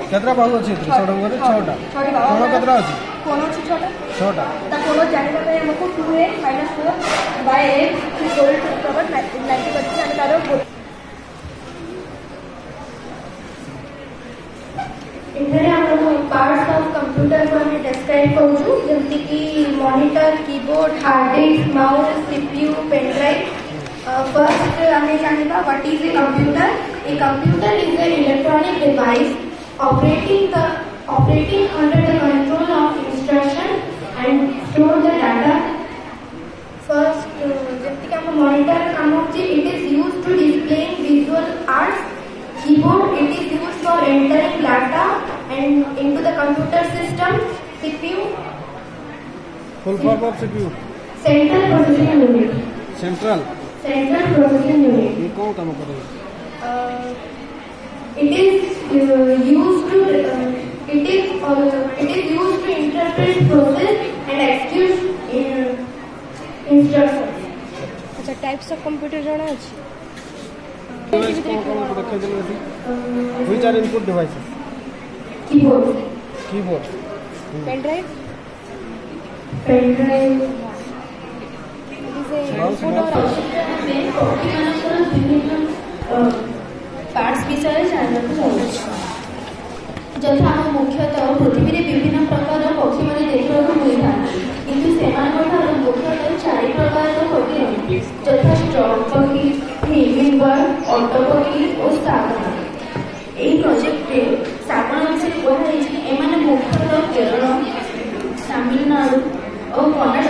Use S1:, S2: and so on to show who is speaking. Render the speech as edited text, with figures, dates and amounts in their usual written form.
S1: केतरा बाहु अछि सडम करे 6टा कोन केतरा अछि
S2: कोन अछि
S1: 6टा
S2: ता कोन जानिबा पे हमको 2a - 4 by 8 is equal to cover 90% आणि तारो इधर हम पार्ट्स ऑफ कंप्यूटर को हम डिस्क्राइब करू जैसे कि monitor keyboard hard disk mouse CPU pen drive first हमें जानिबा what is a computer is an electronic device operating under the control of instruction and store the data first जैसे कि हम मॉनिटर काम होची it is used to display visual arts keyboard it is used for entering data and into the computer system CPU
S1: full form of CPU
S2: central processing unit
S1: central
S2: processing unit
S1: ये कौन काम करे
S2: it is used to interpret process and execute instructions अच्छा types of computer जाना अछि
S1: device कौन देखे देले अछि which are input devices
S2: keyboard pen drive parts विषय जानक चाहूँ जथा हम मुख्यतः पृथ्वी रे विभिन्न प्रकार पक्षी माने देखा मिलता किंतु सेमानठार मुख्यतः 4 प्रकार पक्षी रहନ୍ତି जथा स्ट्रॉक पक्षी हिमिंग बर्ड ऑटो पक्षी और सागण एही प्रोजेक्ट रे सागण विषय कहा है कि एमाने मुख्यतः केरल तमिलनाडु और कर्नाटक